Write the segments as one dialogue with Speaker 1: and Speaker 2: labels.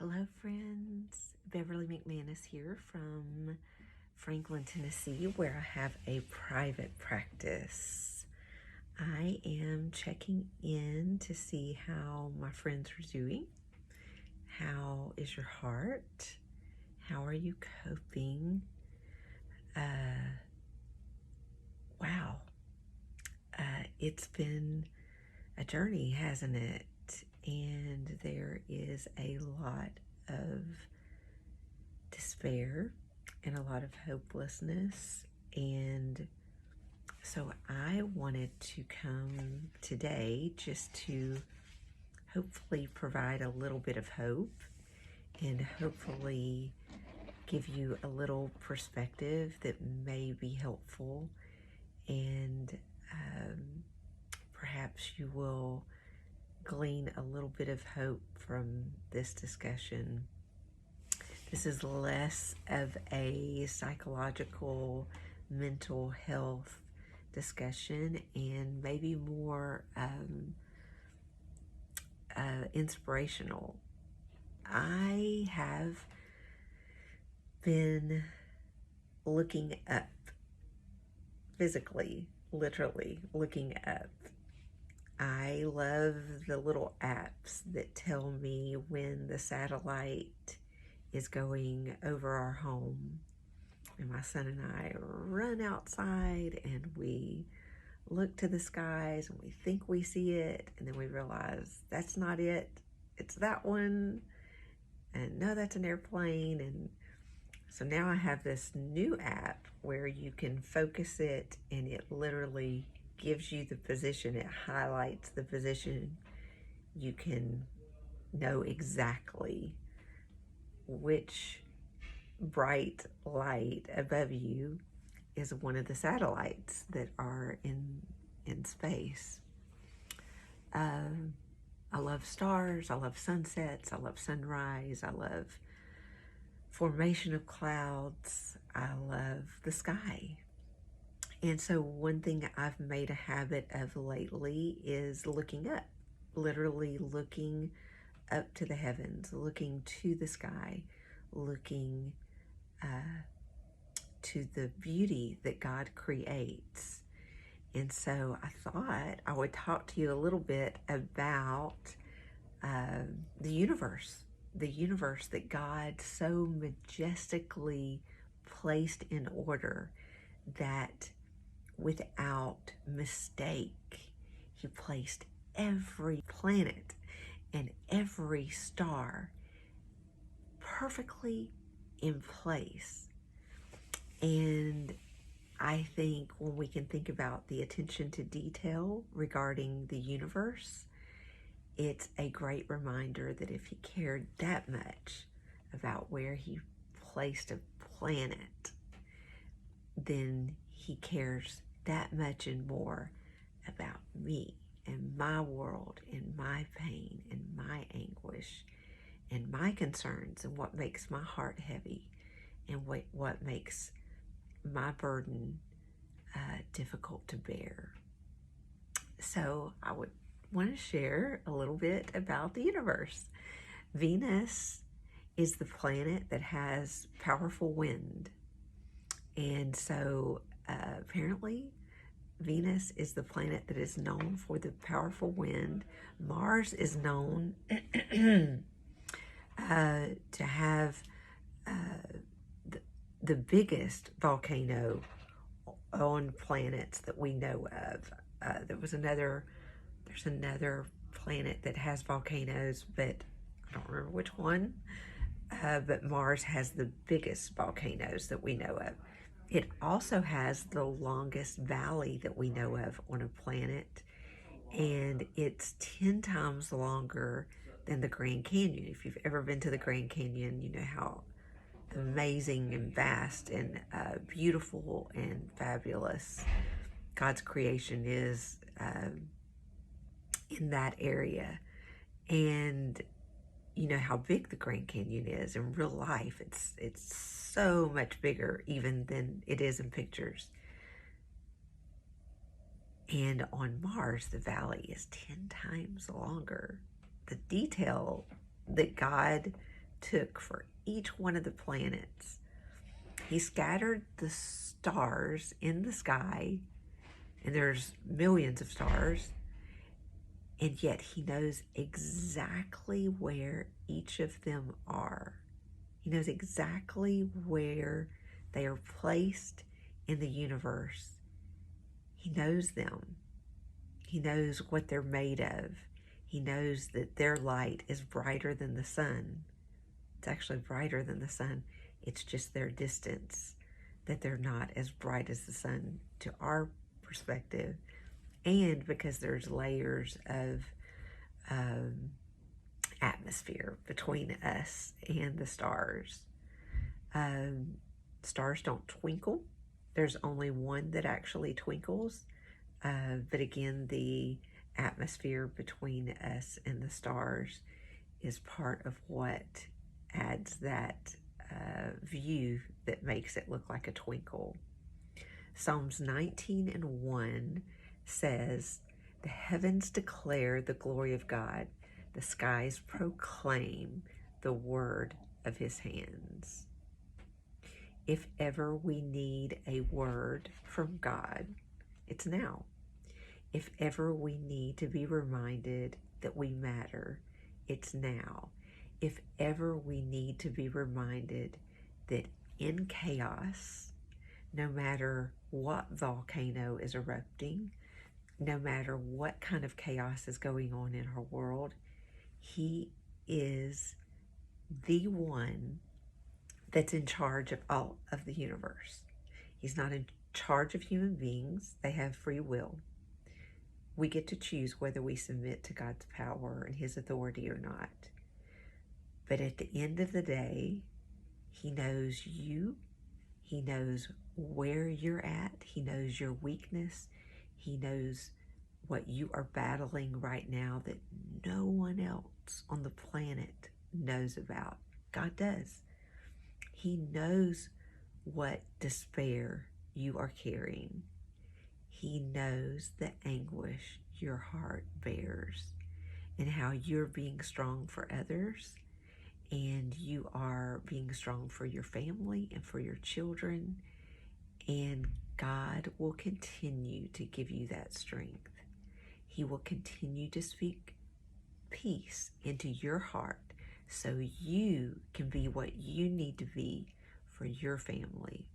Speaker 1: Hello, friends. Beverly McManus here from Franklin, Tennessee, where I have a private practice. I am checking in to see how my friends are doing. How is your heart? How are you coping? Wow. It's been a journey, hasn't it? And there is a lot of despair and a lot of hopelessness. And so I wanted to come today just to hopefully provide a little bit of hope and hopefully give you a little perspective that may be helpful, and perhaps you will glean a little bit of hope from this discussion. This is less of a psychological, mental health discussion and maybe more inspirational. I have been looking up, physically, literally looking up. I love the little apps that tell me when the satellite is going over our home. And my son and I run outside and we look to the skies and we think we see it, and then we realize that's not it, it's that one, and no, that's an airplane. And so now I have this new app where you can focus it and it literally gives you the position, it highlights the position. You can know exactly which bright light above you is one of the satellites that are in space. I love stars, I love sunsets, I love sunrise, I love formation of clouds, I love the sky. And so one thing I've made a habit of lately is looking up, literally looking up to the heavens, looking to the sky, looking to the beauty that God creates. And so I thought I would talk to you a little bit about the universe that God so majestically placed in order that without mistake, He placed every planet and every star perfectly in place. And I think when we can think about the attention to detail regarding the universe, it's a great reminder that if He cared that much about where He placed a planet, then He cares that much and more about me and my world and my pain and my anguish and my concerns and what makes my heart heavy and what makes my burden difficult to bear. So I would want to share a little bit about the universe. Venus is the planet that has powerful wind. And so apparently Venus is the planet that is known for the powerful wind. Mars is known to have the biggest volcano on planets that we know of. There's another planet that has volcanoes, but I don't remember which one. But Mars has the biggest volcanoes that we know of. It also has the longest valley that we know of on a planet, and it's 10 times longer than the Grand Canyon. If you've ever been to the Grand Canyon, you know how amazing and vast and beautiful and fabulous God's creation is in that area. And you know how big the Grand Canyon is in real life. It's so much bigger even than it is in pictures. And on Mars, the valley is 10 times longer. The detail that God took for each one of the planets. He scattered the stars in the sky, and there's millions of stars, and yet he knows exactly where each of them are. He knows exactly where they are placed in the universe. He knows them. He knows what they're made of. He knows that their light is brighter than the sun. It's actually brighter than the sun. It's just their distance, that they're not as bright as the sun to our perspective. And because there's layers of atmosphere between us and the stars. Stars don't twinkle. There's only one that actually twinkles. But again, the atmosphere between us and the stars is part of what adds that view that makes it look like a twinkle. Psalms 19:1 says, "The heavens declare the glory of God. The skies proclaim the word of his hands." If ever we need a word from God, it's now. If ever we need to be reminded that we matter, it's now. If ever we need to be reminded that in chaos, no matter what volcano is erupting, no matter what kind of chaos is going on in our world, he is the one that's in charge of all of the universe. He's not in charge of human beings. They have free will. We get to choose whether we submit to God's power and his authority or not. But at the end of the day, he knows you. He knows where you're at. He knows your weakness. He knows what you are battling right now that no one else on the planet knows about. God does. He knows what despair you are carrying. He knows the anguish your heart bears and how you're being strong for others, and you are being strong for your family and for your children, and God will continue to give you that strength. He will continue to speak peace into your heart so you can be what you need to be for your family.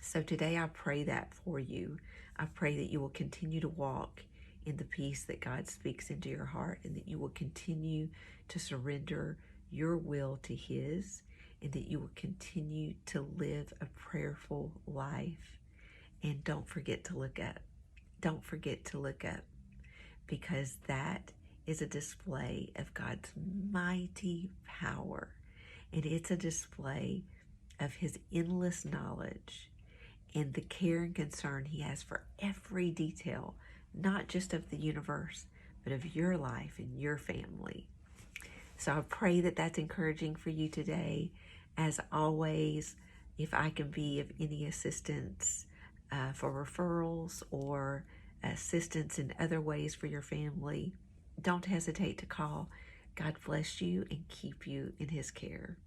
Speaker 1: So today I pray that for you. I pray that you will continue to walk in the peace that God speaks into your heart, and that you will continue to surrender your will to his, and that you will continue to live a prayerful life. And don't forget to look up. Don't forget to look up, because that is a display of God's mighty power, and it's a display of his endless knowledge and the care and concern he has for every detail, not just of the universe, but of your life and your family. So I pray that that's encouraging for you today. As always, if I can be of any assistance for referrals or assistance in other ways for your family, don't hesitate to call. God bless you and keep you in his care.